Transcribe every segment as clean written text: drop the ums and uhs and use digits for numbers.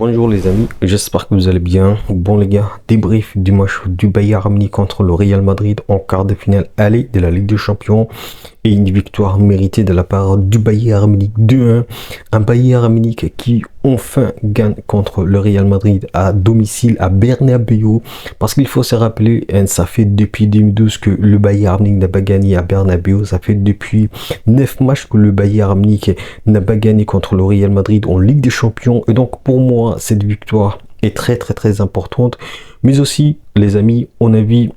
Bonjour les amis, j'espère que vous allez bien. Bon les gars, débrief du match du Bayern Munich contre le Real Madrid en quart de finale aller de la Ligue des Champions et une victoire méritée de la part du Bayern Munich 2-1. Un Bayern Munich qui enfin gagne contre le Real Madrid à domicile à Bernabéu, parce qu'il faut se rappeler, ça fait depuis 2012 que le Bayern Munich n'a pas gagné à Bernabéu. Ça fait depuis 9 matchs que le Bayern Munich n'a pas gagné contre le Real Madrid en Ligue des Champions, et donc pour moi cette victoire est très importante. Mais aussi les amis, on a vu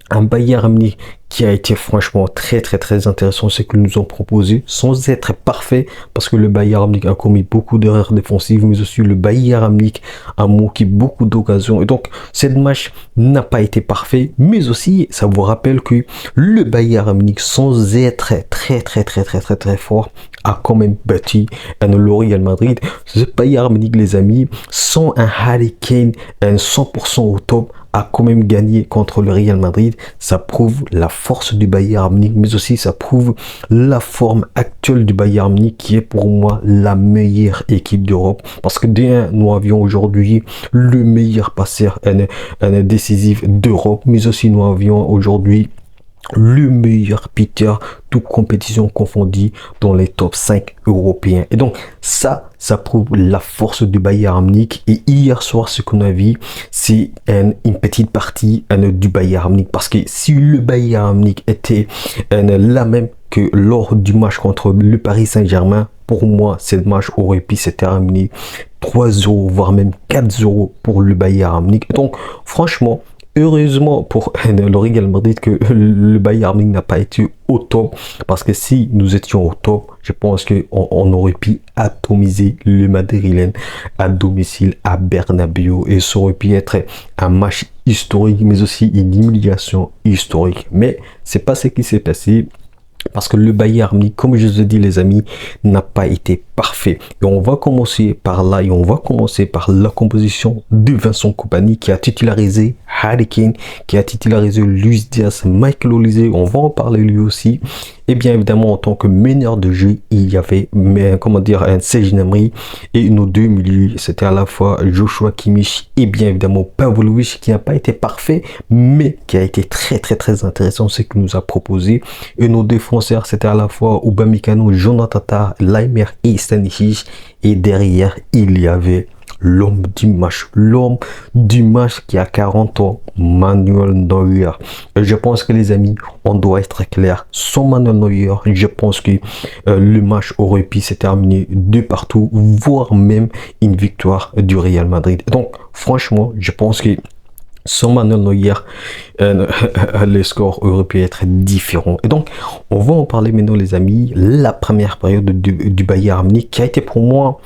un Bayern Munich qui a été franchement très intéressant, ce qu'ils nous ont proposé, sans être parfait, parce que le Bayern Munich a commis beaucoup d'erreurs défensives, mais aussi le Bayern Munich a manqué beaucoup d'occasions, et donc cette match n'a pas été parfait. Mais aussi ça vous rappelle que le Bayern Munich, sans être très fort, a quand même battu le Real Madrid. Ce Bayern Munich les amis, sans un Harry Kane 100% au top, a quand même gagné contre le Real Madrid. Ça prouve la force du Bayern Munich, mais aussi ça prouve la forme actuelle du Bayern Munich, qui est pour moi la meilleure équipe d'Europe, parce que nous avions aujourd'hui le meilleur passeur décisif d'Europe, mais aussi nous avions aujourd'hui le meilleur Peter, toute compétition confondue, dans les top 5 européens. Et donc ça prouve la force du Bayern Munich. Et hier soir, ce qu'on a vu, c'est une petite partie du Bayern Munich, parce que si le Bayern Munich était la même que lors du match contre le Paris Saint-Germain, pour moi, ce match aurait pu se terminer 3-0, voire même 4-0 pour le Bayern Munich. Donc franchement, heureusement pour le Real Madrid que le Bayern Munich n'a pas été au top, parce que si nous étions au top, je pense qu'on aurait pu atomiser le Madrilène à domicile à Bernabéu, et ça aurait pu être un match historique, mais aussi une humiliation historique. Mais c'est pas ce qui s'est passé, parce que le Bayern Munich, comme je vous ai dit les amis, n'a pas été parfait. Et on va commencer par là, et on va commencer par la composition de Vincent Kompany, qui a titularisé Harry Kane, qui a titularisé Luis Diaz, Michael Olise, on va en parler lui aussi. Et bien évidemment, en tant que meneur de jeu, il y avait, un Serge Gnabry, et nos deux milieux, c'était à la fois Joshua Kimmich et bien évidemment Pavlovic, qui n'a pas été parfait, mais qui a été très intéressant ce qu'il nous a proposé. Et nos défenseurs, c'était à la fois Upamecano, Jonathan Tah, Laimer et Stanisic, et derrière, il y avait l'homme du match qui a 40 ans, Manuel Neuer. Et je pense que les amis, on doit être clair, sans Manuel Neuer, je pense que le match aurait pu se terminer de partout, voire même une victoire du Real Madrid. Donc franchement, je pense que sans Manuel Neuer, les scores auraient pu être différents. Et donc, on va en parler maintenant les amis. La première période du Bayern Munich, qui a été pour moi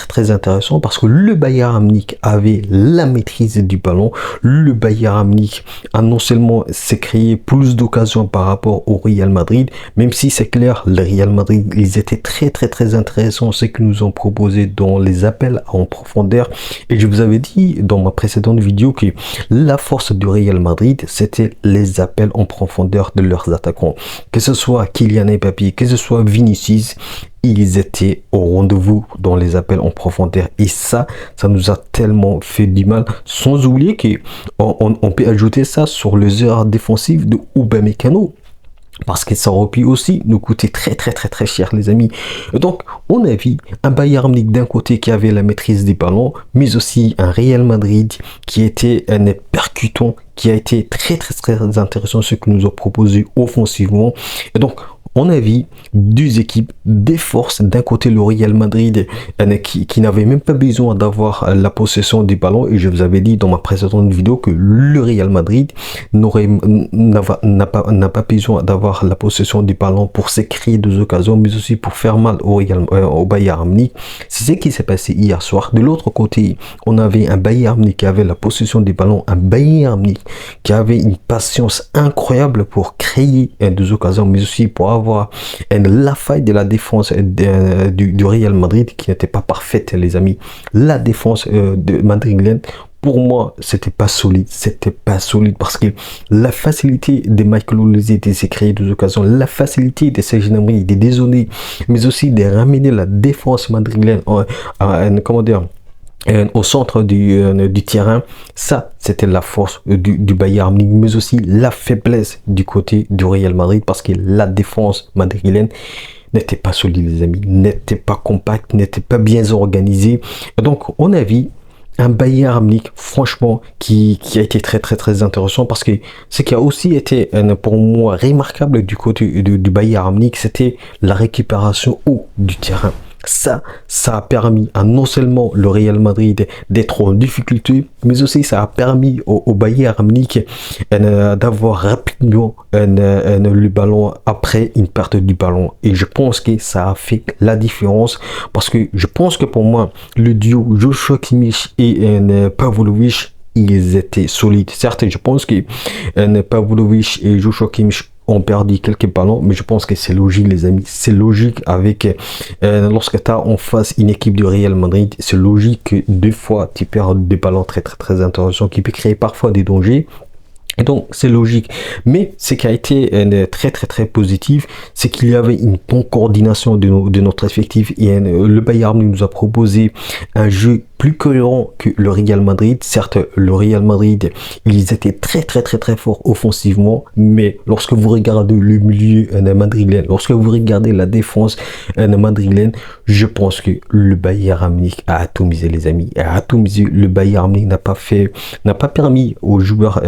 très intéressant, parce que le Bayern Munich avait la maîtrise du ballon. Le Bayern Munich a non seulement s'est créé plus d'occasions par rapport au Real Madrid, même si c'est clair, le Real Madrid, ils étaient très intéressants, ce qu'ils nous ont proposé dans les appels en profondeur. Et je vous avais dit dans ma précédente vidéo que la force du Real Madrid, c'était les appels en profondeur de leurs attaquants. Que ce soit Kylian Mbappé, que ce soit Vinicius, ils étaient au rendez-vous dans les appels en profondeur. Et ça nous a tellement fait du mal. Sans oublier qu'on peut ajouter ça sur les erreurs défensives de Upamecano, parce que ça aurait pu aussi nous coûter très cher les amis. Donc on a vu un Bayern Munich d'un côté qui avait la maîtrise des ballons, mais aussi un Real Madrid qui était un percutant, qui a été très intéressant ce que nous a proposé offensivement. Et donc on a vu deux équipes, des forces. D'un côté, le Real Madrid qui n'avait même pas besoin d'avoir la possession du ballon. Et je vous avais dit dans ma précédente vidéo que le Real Madrid n'a pas besoin d'avoir la possession du ballon pour se créer des occasions, mais aussi pour faire mal au Bayern Munich. C'est ce qui s'est passé hier soir. De l'autre côté, on avait un Bayern Munich qui avait la possession du ballon, un Bayern Munich qui avait une patience incroyable pour créer des occasions, mais aussi pour avoir la faille de la défense du Real Madrid, qui n'était pas parfaite les amis. La défense de madrilène, pour moi, c'était pas solide, parce que la facilité de Michael Olise de se créer des occasions, la facilité de Serge Gnabry de dézonner, mais aussi de ramener la défense madrilène au centre du terrain. Ça, c'était la force du Bayern Munich, mais aussi la faiblesse du côté du Real Madrid, parce que la défense madrilène n'était pas solide, les amis, n'était pas compacte, n'était pas bien organisée. Donc, on a vu un Bayern Munich, franchement, qui a été très intéressant, parce que ce qui a aussi été pour moi remarquable du côté du Bayern Munich, c'était la récupération haut du terrain. Ça a permis à non seulement le Real Madrid d'être en difficulté, mais aussi ça a permis au Bayern Munich d'avoir rapidement le ballon après une perte du ballon. Et je pense que ça a fait la différence, parce que je pense que pour moi, le duo Joshua Kimmich et Pavlovic, ils étaient solides. Certes, je pense que Pavlovic et Joshua Kimmich ont perdu quelques ballons, mais je pense que c'est logique, les amis. C'est logique avec lorsque tu as en face une équipe du Real Madrid, c'est logique que deux fois tu perds des ballons très intéressants qui peut créer parfois des dangers. Et donc, c'est logique. Mais ce qui a été très positif, c'est qu'il y avait une bonne coordination de notre effectif. Et le Bayern nous a proposé un jeu plus cohérent que le Real Madrid. Certes, le Real Madrid, ils étaient très forts offensivement. Mais lorsque vous regardez le milieu madrilène, lorsque vous regardez la défense madrilène, je pense que le Bayern Munich a atomisé, les amis. A atomisé. Le Bayern Munich n'a pas permis aux joueurs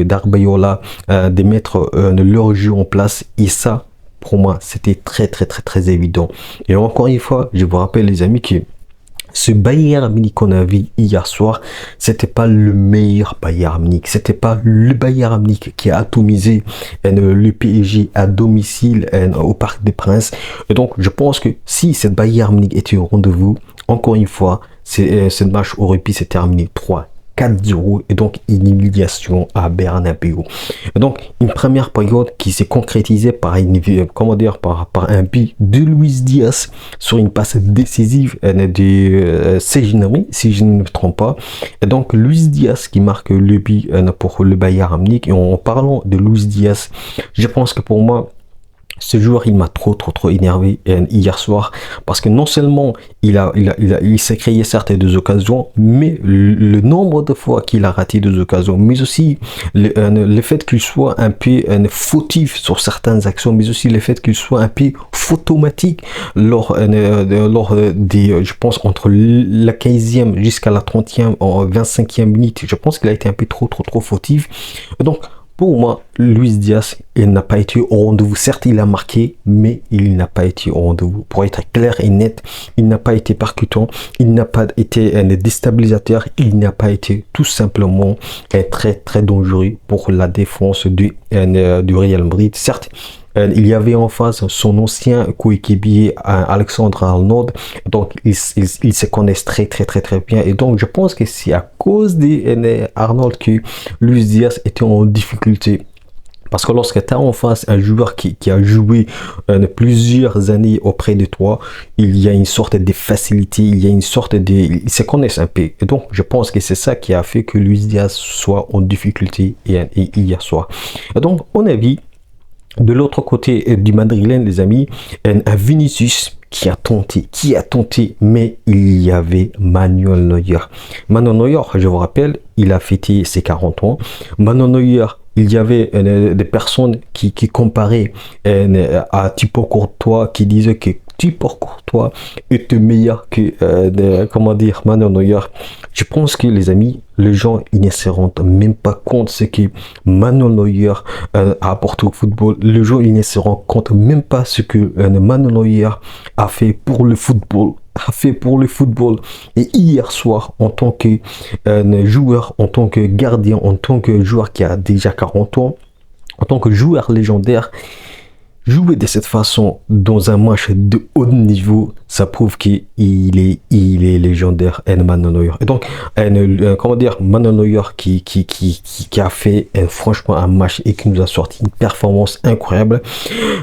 d'Arbayola de mettre leur jeu en place, et ça pour moi c'était très évident. Et encore une fois, je vous rappelle, les amis, que ce Bayern Munich qu'on a vu hier soir, c'était pas le meilleur Bayern Munich, c'était pas le Bayern Munich qui a atomisé le PSG à domicile au Parc des Princes. Et donc je pense que si cette Bayern Munich était au rendez-vous, encore une fois, ce match aurait pu se terminer 4-0, et donc une humiliation à Bernabeu. Donc une première période qui s'est concrétisée par par un but de Luis Diaz sur une passe décisive de Sejnari, si je ne me trompe pas. Et donc Luis Diaz qui marque le but pour le Bayern Munich. Et en parlant de Luis Diaz, je pense que pour moi, ce joueur, il m'a trop énervé hier soir, parce que non seulement il s'est créé certaines occasions, mais le nombre de fois qu'il a raté des occasions, mais aussi le fait qu'il soit un peu fautif sur certaines actions, mais aussi le fait qu'il soit un peu photomatique lors des, je pense, entre la 15e jusqu'à la 30e, en 25e minute. Je pense qu'il a été un peu trop fautif. Donc, pour moi, Luis Diaz, il n'a pas été au rendez-vous. Certes, il a marqué, mais il n'a pas été au rendez-vous. Pour être clair et net, il n'a pas été percutant, il n'a pas été un déstabilisateur, il n'a pas été tout simplement très dangereux pour la défense du Real Madrid. Certes, il y avait en face son ancien coéquipier Alexandre Arnold, donc ils se connaissent très bien, et donc je pense que c'est à cause d'Arnold que Luis Diaz était en difficulté. Parce que lorsque tu as en face un joueur qui a joué plusieurs années auprès de toi, il y a une sorte de facilité, il y a une sorte de... Ils se connaissent un peu. Et donc, je pense que c'est ça qui a fait que Luis Diaz soit en difficulté hier soir. Et donc, on a vu de l'autre côté du Madrilène, les amis, un Vinicius qui a tenté, mais il y avait Manuel Neuer. Manuel Neuer, je vous rappelle, il a fêté ses 40 ans. Manuel Neuer, il y avait des personnes qui comparaient à Thibaut Courtois, qui disaient que Thibaut Courtois était meilleur que Manuel Neuer. Je pense que, les amis, les gens, ils ne se rendent même pas compte ce que Manuel Neuer a apporté au football. Les gens, ils ne se rendent compte même pas ce que Manuel Neuer a fait pour le football. Et hier soir, en tant que joueur, en tant que gardien, en tant que joueur qui a déjà 40 ans, en tant que joueur légendaire, jouer de cette façon dans un match de haut niveau, ça prouve qu'il est légendaire, Manuel Neuer. Et donc, Manuel Neuer qui a fait franchement un match et qui nous a sorti une performance incroyable.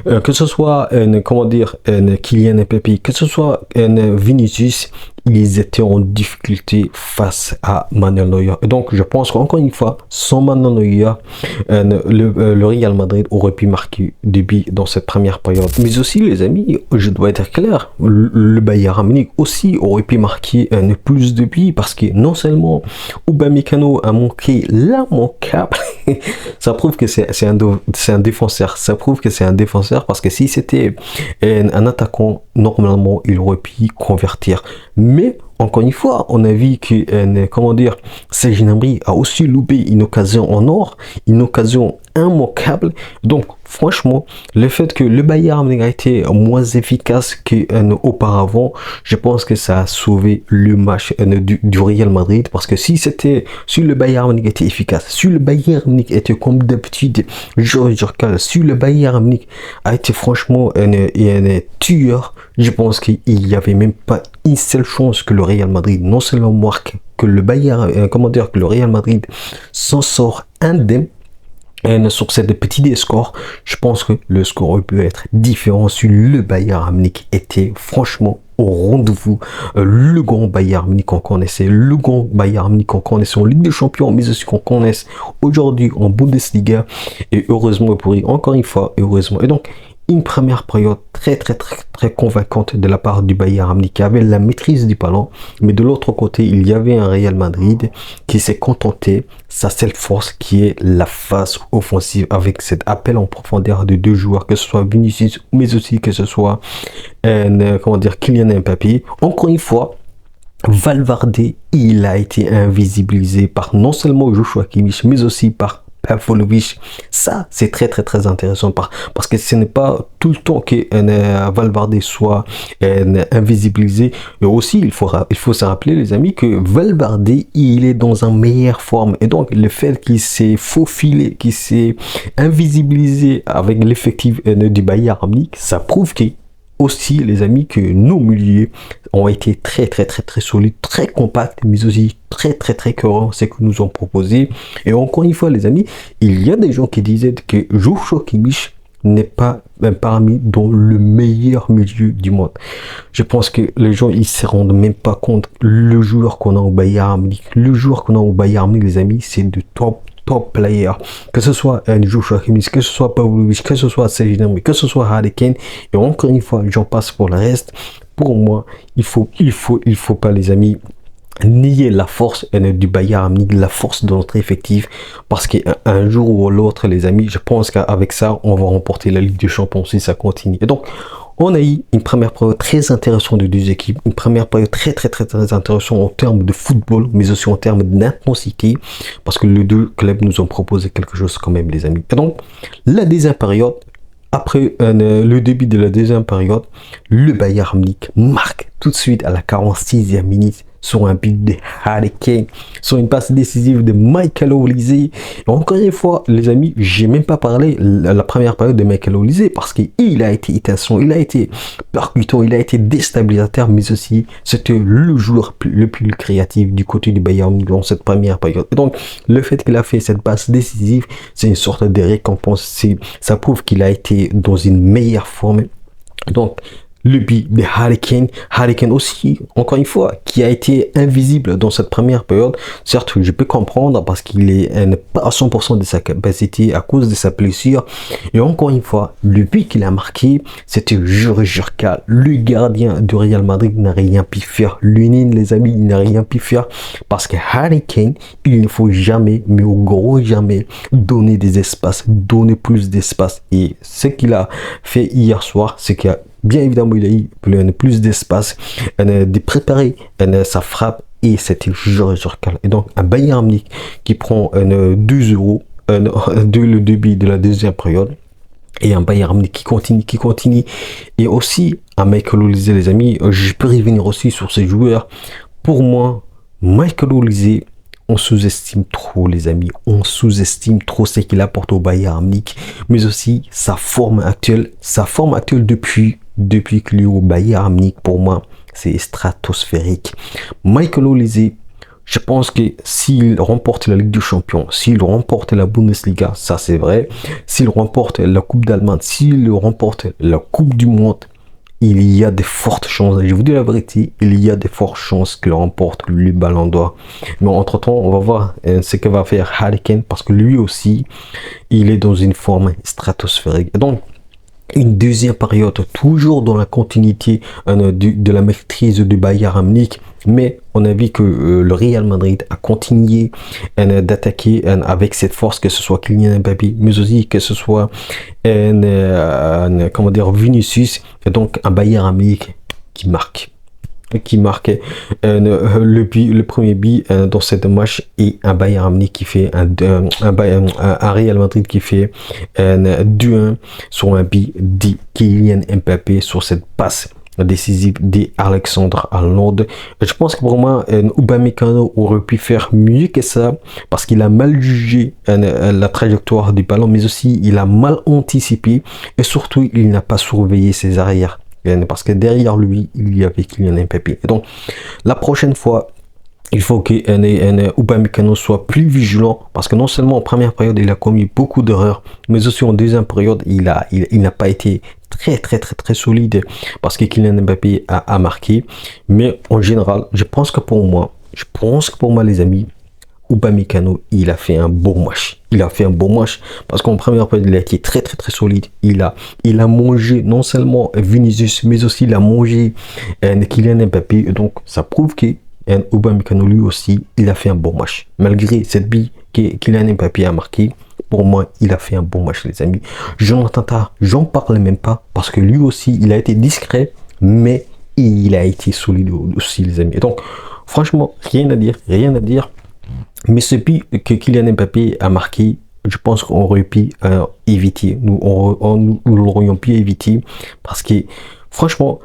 Que ce soit Kylian Mbappé, que ce soit Vinicius, ils étaient en difficulté face à Manuel Neuer. Et donc, je pense qu'encore une fois, sans Manuel Neuer, le Real Madrid aurait pu marquer des buts dans cette première période. Mais aussi, les amis, je dois être clair, le Bayern Munich aussi aurait pu marquer plus de buts parce que non seulement Upamecano a manqué l'immanquable, ça prouve que c'est un défenseur. Ça prouve que c'est un défenseur parce que si c'était un attaquant, normalement, il aurait pu convertir. Mais encore une fois, on a vu que, comment dire, Serge Gnabry a aussi loupé une occasion en or, une occasion immanquable. Donc, franchement, le fait que le Bayern a été moins efficace qu'auparavant, je pense que ça a sauvé le match du Real Madrid. Parce que si le Bayern était efficace, si le Bayern était comme d'habitude, si le Bayern a été franchement un tueur, je pense qu'il n'y avait même pas une seule chance que le Real Madrid non seulement marque, que le Bayern, que le Real Madrid s'en sort indemne. Et sur cette petite score, je pense que le score aurait pu être différent si le Bayern Munich était franchement au rendez-vous. Le grand Bayern Munich qu'on connaissait, le grand Bayern Munich qu'on connaissait en Ligue des Champions, mais aussi qu'on connaisse aujourd'hui en Bundesliga. Et heureusement pour lui, encore une fois, heureusement. Et donc, une première période très convaincante de la part du Bayern Munich qui avait la maîtrise du ballon, mais de l'autre côté il y avait un Real Madrid qui s'est contenté sa seule force qui est la phase offensive avec cet appel en profondeur de deux joueurs, que ce soit Vinicius mais aussi que ce soit Kylian Mbappé. Encore une fois, Valverde, il a été invisibilisé par non seulement Joshua Kimmich mais aussi par Pavlovic. Ça, c'est très intéressant parce que ce n'est pas tout le temps que Valverde soit invisibilisé. Et aussi, il faut se rappeler, les amis, que Valverde, il est dans une meilleure forme. Et donc, le fait qu'il s'est faufilé, qu'il s'est invisibilisé avec l'effectif du Bayern Munich, ça prouve que aussi, les amis, que nos milieux ont été très solides, très compacts, mais aussi très cohérents, ce que nous ont proposé. Et encore une fois, les amis, il y a des gens qui disaient que Joshua Kimmich n'est pas parmi dans le meilleur milieu du monde. Je pense que les gens, ils se rendent même pas compte. Le joueur qu'on a au Bayern Munich, les amis, c'est de top player, que ce soit Joshua Kimmich, que ce soit Pavlovic, que ce soit Serge Gnabry, que ce soit Harry Kane, et encore une fois, j'en passe pour le reste. Pour moi, il faut pas, les amis, nier la force du Bayern Munich, la force de notre effectif, parce qu'un jour ou l'autre, les amis, je pense qu'avec ça, on va remporter la Ligue des Champions si ça continue. Et donc, on a eu une première période très intéressante de deux équipes, une première période très intéressante en termes de football, mais aussi en termes d'intensité, parce que les deux clubs nous ont proposé quelque chose quand même, les amis. Et donc, la deuxième période, après le début de la deuxième période, le Bayern Munich marque tout de suite à la 46e minute sur un but de Harry Kane, sur une passe décisive de Michael Olise. Encore une fois, les amis, j'ai même pas parlé la première période de Michael Olise parce qu'il a été étincelant, il a été percutant, il a été déstabilisateur, mais aussi c'était le joueur le plus créatif du côté du Bayern dans cette première période. Et donc, le fait qu'il a fait cette passe décisive, c'est une sorte de récompense. Ça prouve qu'il a été dans une meilleure forme. Donc, le but de Harry Kane aussi, encore une fois, qui a été invisible dans cette première période. Certes, je peux comprendre parce qu'il est pas à 100% de sa capacité à cause de sa blessure. Et encore une fois, le but qu'il a marqué, c'était Jurka, le gardien du Real Madrid n'a rien pu faire. L'Union, les amis, il n'a rien pu faire parce que Harry Kane, il ne faut jamais, mais au gros jamais, donner des espaces, donner plus d'espace. Et ce qu'il a fait hier soir, c'est qu'il a bien évidemment, il a eu plus d'espace de préparer sa frappe et c'était Jurka. Et donc, un Bayern Munich qui prend 2-0 dès le début de la deuxième période et un Bayern Munich qui continue. Et aussi, un Michael Olise, les amis, je peux revenir aussi sur ces joueurs. Pour moi, Michael Olise, on sous-estime trop, les amis. On sous-estime trop ce qu'il apporte au Bayern Munich, mais aussi sa forme actuelle depuis qu'il est au Bayern Munich, pour moi, c'est stratosphérique. Michael Olise, je pense que s'il remporte la Ligue des Champions, s'il remporte la Bundesliga, ça c'est vrai, s'il remporte la Coupe d'Allemagne, s'il remporte la Coupe du Monde, il y a des fortes chances, je vous dis la vérité, il y a des fortes chances qu'il remporte le Ballon d'Or. Mais entre-temps, on va voir ce que va faire Harry Kane, parce que lui aussi, il est dans une forme stratosphérique. Et donc, une deuxième période, toujours dans la continuité de la maîtrise du Bayern Munich, mais on a vu que le Real Madrid a continué d'attaquer avec cette force, que ce soit Kylian Mbappé, mais aussi que ce soit comment dire, Vinicius, et donc un Bayern Munich qui marque le premier but dans cette match, et un Bayern Munich qui fait un Real Madrid qui fait 2-1 sur un but de Kylian Mbappé sur cette passe décisive d'Alexandre Arnold. Je pense que pour moi, Upamecano aurait pu faire mieux que ça, parce qu'il a mal jugé la trajectoire du ballon, mais aussi il a mal anticipé, et surtout il n'a pas surveillé ses arrières, parce que derrière lui il y avait Kylian Mbappé. Et donc la prochaine fois, il faut que Upamecano soit plus vigilant, parce que non seulement en première période il a commis beaucoup d'erreurs, mais aussi en deuxième période il n'a pas été très solide, parce que Kylian Mbappé a marqué. Mais en général, je pense que pour moi les amis, Upamecano, il a fait un bon match. Il a fait un bon match, parce qu'en première période, il a été très solide. Il a mangé non seulement Vinicius, mais aussi il a mangé Kylian Mbappé. Donc ça prouve que Upamecano, lui aussi, il a fait un bon match. Malgré cette bille que Kylian Mbappé a marqué, pour moi, il a fait un bon match, les amis. Jonathan Tah, j'en parle même pas, parce que lui aussi, il a été discret, mais il a été solide aussi, les amis. Et donc, franchement, rien à dire. Mais ce but que Kylian Mbappé a marqué, je pense qu'on aurait pu éviter. Nous l'aurions pu éviter, parce que, franchement,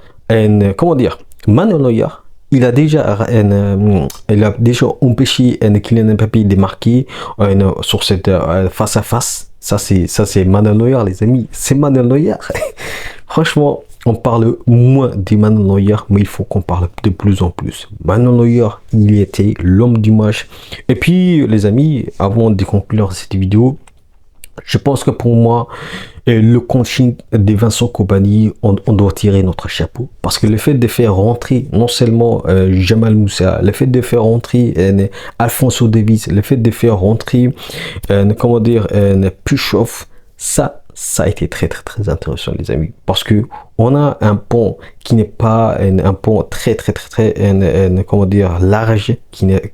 comment dire, Manuel Neuer, il a déjà empêché Kylian Mbappé de marquer sur cette face à face. Ça c'est Manuel Neuer, les amis. C'est Manuel Neuer. Franchement, on parle moins de Manuel Neuer, mais il faut qu'on parle de plus en plus. Manuel Neuer, il était l'homme du match. Et puis, les amis, avant de conclure cette vidéo, je pense que pour moi, le coaching de Vincent Kompany, on doit tirer notre chapeau. Parce que le fait de faire rentrer non seulement Jamal Moussa, le fait de faire rentrer Alphonso Davies, le fait de faire rentrer, comment dire, Puchov, ça a été très intéressant, les amis, parce que on a un pont qui n'est pas un pont très comment dire, large,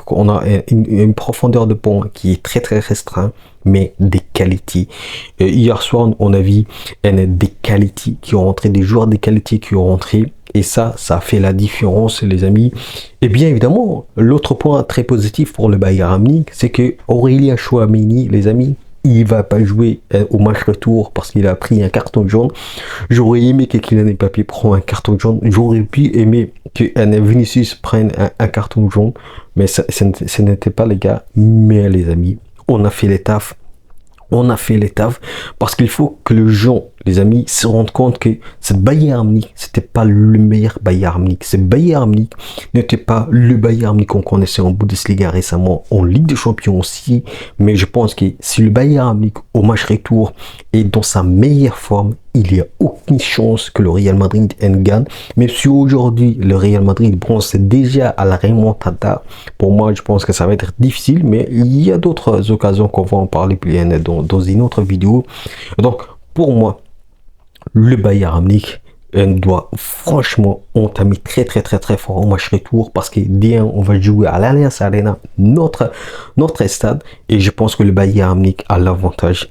on a une profondeur de pont qui est très restreint, mais des qualités. Hier soir, on a vu des qualités qui ont rentré, des joueurs de qualité qui ont rentré, et ça a fait la différence, les amis. Et bien évidemment, l'autre point très positif pour le Bayern Munich, c'est que Aurélien Tchouaméni, les amis, il va pas jouer au match retour, parce qu'il a pris un carton jaune. J'aurais aimé que Kylian Mbappé prenne un carton jaune. J'aurais pu aimer que Vinicius prenne un carton jaune, mais ce n'était pas le cas. Mais les amis, on a fait les tafs. Parce qu'il faut que les gens, les amis, se rendent compte que ce Bayern Munich, c'était pas le meilleur Bayern Munich. Ce Bayern Munich n'était pas le Bayern Munich qu'on connaissait en Bundesliga récemment, en Ligue des Champions aussi. Mais je pense que si le Bayern Munich au match retour est dans sa meilleure forme, il n'y a aucune chance que le Real Madrid gagne. Même si aujourd'hui le Real Madrid pense déjà à la remontada, pour moi je pense que ça va être difficile, mais il y a d'autres occasions qu'on va en parler plus dans une autre vidéo. Donc pour moi, le Bayern Munich doit franchement entamer très fort au match retour, parce que D1 on va jouer à l'Allianz Arena, notre stade, et je pense que le Bayern Munich a l'avantage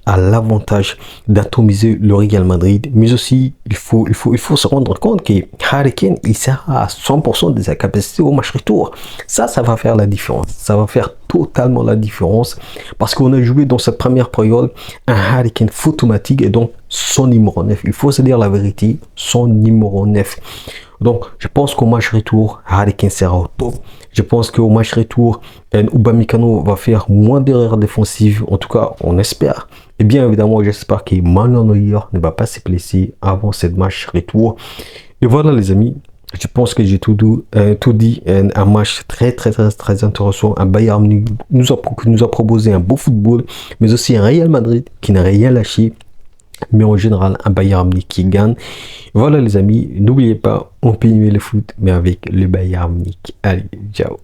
d'atomiser le Real Madrid. Mais aussi il faut se rendre compte que Harry Kane, il sera à 100% de sa capacité au match retour. Ça va faire la différence, ça va faire totalement la différence, parce qu'on a joué dans cette première période un Harry Kane automatique, et donc son numéro 9, il faut se dire la vérité, son numéro 9. Donc je pense qu'au match retour, Harry Kane sera au top. Je pense qu'au match retour, Upamecano va faire moins d'erreurs défensives, en tout cas on espère. Et bien évidemment, j'espère que Manuel Neuer ne va pas se blesser avant cette match retour. Et voilà les amis, je pense que j'ai tout dit. Un match très intéressant. Un Bayern Munich nous a proposé un beau football, mais aussi un Real Madrid qui n'a rien lâché. mais en général, un Bayern Munich qui gagne. Voilà les amis, n'oubliez pas, on peut aimer le foot, mais avec le Bayern Munich. Allez, ciao.